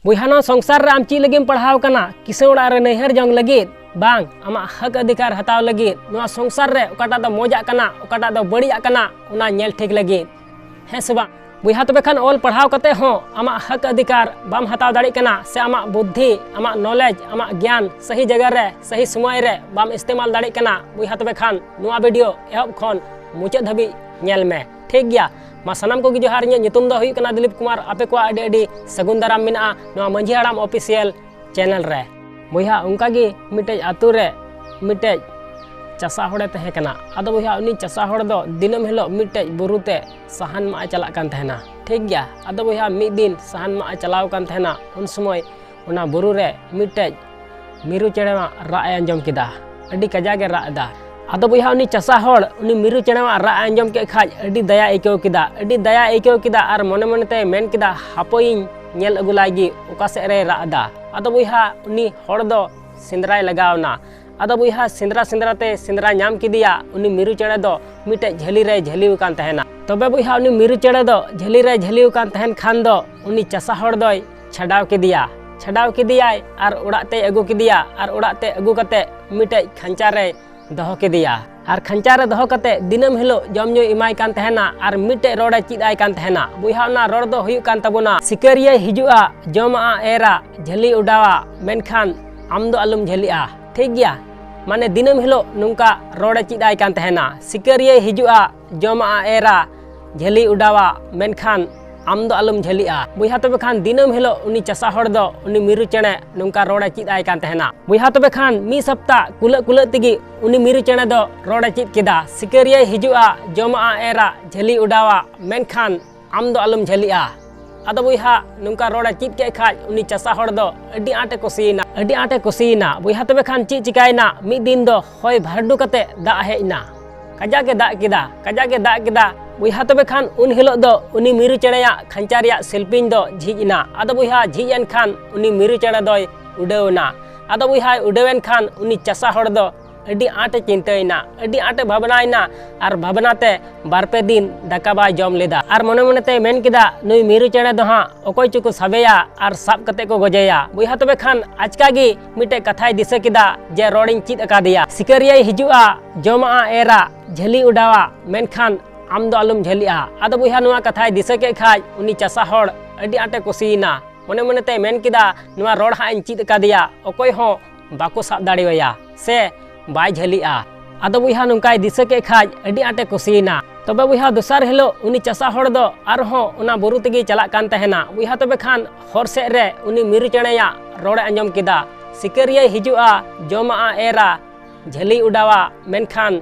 बुहा no संसार रे आम ची लगिम पढ़ाव कना किसे ओड़ा रे नैहर जंग लगित बांग आमा हक अधिकार हताव लगित नोआ संसार रे ओकाटा दो मोजा कना ओकाटा दो बड़िया कना उना नेल ठीक लगित हैं से बा बुहा तबे खान ऑल पढ़ाव कते हो आमा हक अधिकार बाम हताव दाड़ी कना से आमा बुद्धि आमा नॉलेज आमा ज्ञान सही जगह रे सही समय रे बाम इस्तेमाल दाड़ी कना बुहा तबे खान नोआ वीडियो एहब खन मुचाद धाबी नेल में ठीक गया मा सनाम को जोहार इन नितुम दो हुई कना दिलीप कुमार आपे को आडे आडे सगुन दाराम मिना नोआ मंझी हाड़ाम ऑफिशियल चैनल रे बुहा उनका गी मिटे आतु रे मिटे चासा होड़े तहे कना आदो बुहा उनी चासा होड़ दो दिनम हिलो मिटे बुरुते साहन मा चला कान तहना ठीक गया आदो बुहा मिद दिन साहन मा चलाव कान तहना उन समय उना बुरु रे मिटे मिरु चेड़े मा राय अंजम किदा अडी कजागे रादा आदो बुहा उनी चासा होड़ उनी मिरु चेड़े मा राय अंजम के खाज अडी दया आइकेव किदा आर मने मने ते मेन किदा हापोइन नेल अगुलागी ओका से रे रादा आदो बुहा उनी होड़ दो सिंदराय लगावना आदो बुहा सिंदरा ते सिंदरा नाम किदिया उनी मिरु चेड़े दो मिटे झली रे झलिव कान तहना तबे बुहा उनी मिरु चेड़े दो झली रे झलिव कान तहन खान दो उनी चासा होड़ दोय छडाव किदिया आर उड़ाते अगु किदिया आर उड़ाते अगु कते मिटे खंचा रे दहो किदिया आर खंचा रे दहो कते दिनम हिलो जम न्यू इमाय कान तहना आर मिटे रोड़े चिदाय कान तहना बुहा ना रोड़ दो हुयु कान तबुना सिकरिया हिजुआ जमा एरा झली उडावा मेनखान आम दो अलुम झलिया ठीक गया माने दिनम हिलो नुंका रोड़े चिदाय कान तहना सिकरिया हिजुआ जमा एरा झली उडावा मेनखान आम दो अलुम झलिया बुहा तबे खान दिनम हिलो उनी चासा होड़ दो उनी मिरु चेणे नुंका रोड़े चिदाय कान तहना बुहा तबे खान मी सप्ता कुल तिगी उनी मिरु चेणे दो रोड़े चिद किदा सिकरिया हिजुआ जमा एरा झली उडावा मेनखान आम दो अलुम झलिया आदो बुहा नुंका रोड़े चिद के खाज उनी चासा होड़ दो अड्डी आटे कुसीना बुहा तबे खान ची चिकायना मी दिन दो होय भरडू कते दा हेजना कजाके दा किदा बुहा तबे खान उन हिलो दो उनी मिरु चेड़ेया खंचारिया शिल्पिन दो झिजना आदो बुहा झिजन खान उनी मिरु चेड़े दोय उडेवना आदो बुहा उडेवन खान उनी चासा होड़ दो अड्डी आटे चिंतायना अड्डी आटे भावनायना आर भावनाते बारपे दिन दाका बाय जम लेदा आर मने मनेते मेन किदा नुई मिरु चेड़े दो हां ओकोय चुको साबेया आर साब कते को गजेया बुहा तबे खान आजकागी मिटे कथाय दिसे किदा जे रोडिंग चिद अकादिया सिकरिया हिजुआ जमा एरा झली उडावा मेनखान आम दो आलुम झलिया आदो बुहा नुआ कथाय दिसे के खाज उनी चासा होड़ अड्डी आटे कुसीना मने मनेते मेन किदा नुआ रोड हां चिद अकादिया ओकोय हो बाको साब दाड़ेवया से बाय झलिया आदो बुहा नुंकाय दिसे के खाज अड्डी आटे कुसीना तबे बुहा दोसार हिलो उनी चासा होड़ दो आर हो उना बुरु तेगी चला कान तहना बुहा तबे खान होर से रे उनी मिरु चेड़ेया रोड़े अंजम किदा सिकरिया हिजुआ जमा एरा झली उडावा मेनखान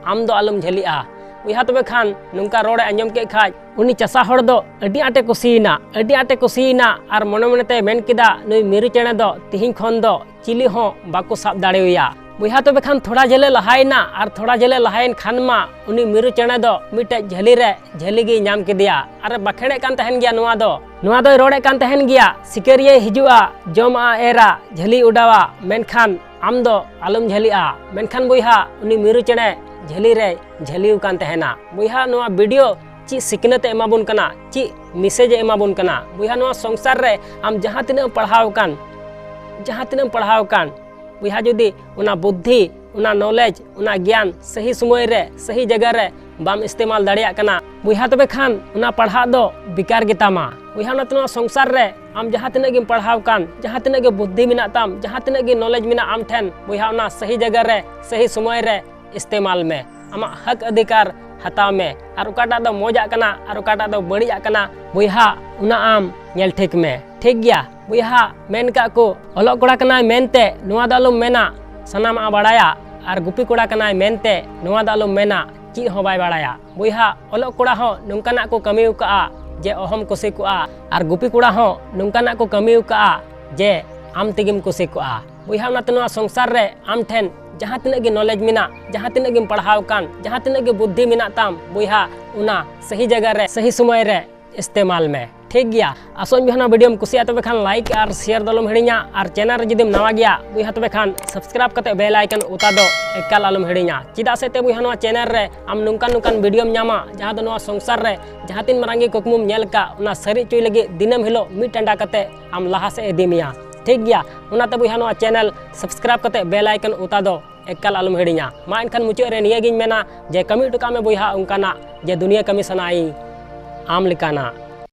आम दो आलुम झलिया बुहा तबे खान नुंका रोड़े अंजम के खाज उनी चासा होड़ दो अड्डी आटे कुसीना आर मने मनेते मेन किदा नुई मिरु चेड़े दो तिहिं खन दो चिली हो बाको साब दाड़ेवया बुहा तबे खान थोड़ा जले लहायना आर थोड़ा जले लहायन खान मा उनी मिरु चेड़े दो मिटे झली रे झली गी नाम किदिया आर बखेड़े कान तहन गया नुआ दो रोड़े कान तहन गया सिकरिया हिजुआ जमा एरा झली उडावा मेनखान आम दो आलुम झलिया मेनखान बुहा उनी मिरु चेड़े झली रे झलिउ कान तहना बुहा नुआ वीडियो ची सिकनते एमाबुन कना ची मैसेज एमाबुन कना बुहा नुआ संसार रे आम जहां तिना पढ़ाव कान बुहा जुदी उना बुद्धि उना नॉलेज उना ज्ञान सही समय रे सही जगह रे बाम इस्तेमाल दाड़िया कना बुहा तबे खान उना पढ़ा दो बेकार गितामा बुहा ना संसार रे आम जहां तिना गिम पढ़ाव कान जहां तिना गे बुद्धि मिना ताम जहां तिना गे नॉलेज मिना आम ठेन बुहा उना सही जगह रे सही समय रे इस्तेमाल में आमा हक अधिकार हताव में आर उकाटा दो मोजा कना आर उकाटा दो बड़िया कना बुहा उना आम नेल ठीक में ठीक गया बुहा मेन का को ओलो कोड़ा कनाय मेनते नुआ द आलुम मेना सनाम आ बाड़ाया आर गुपी कोड़ा कनाय मेनते नुआ द आलुम मेना ची हो बाय बाड़ाया बुहा ओलो कोड़ा हो नुंकाना को कमी उका जे ओहम कुसी को आर गुपी कोड़ा हो नुंकाना को कमी उका जे आम तिगिम कुसी को बुहा ना तनुआ संसार रे आम ठेन जहां तिना गे नॉलेज मिना जहां तिना गे पढ़ाव कान जहां तिना गे बुद्धि मिना ताम बुहा उना सही जगह रे सही समय रे इस्तेमाल में ठीक गया आसोन भी वीडियो में कुसिया तबे खान लाइक और शेयर दलम हिड़िया और चैनल रे जदि नवा गया बुहा तबे खान सब्सक्राइब करते बेल आइकन उता दो एकाल आलम हिड़िया चिदा से ते बुहा चैनल रे आम नुकान नुकान वीडियो नामा जहाँ दो संसार रे जहाँ तीन मारांगी कुकमुम नेल का उना सरी चुई लगे दिनम हिलो मिट टंडा करते आम लहा से इदीमिया ठीक गया उनाते बुहा चैनल सब्सक्राइब करते बेल आइकन उता दो एकाल आलम हिड़िया मा इनखान मुचाद रे निया गिन मेना जे कमी टुका में बुहा उनकाना जे दुनिया कमी सनाई आम लिकाना।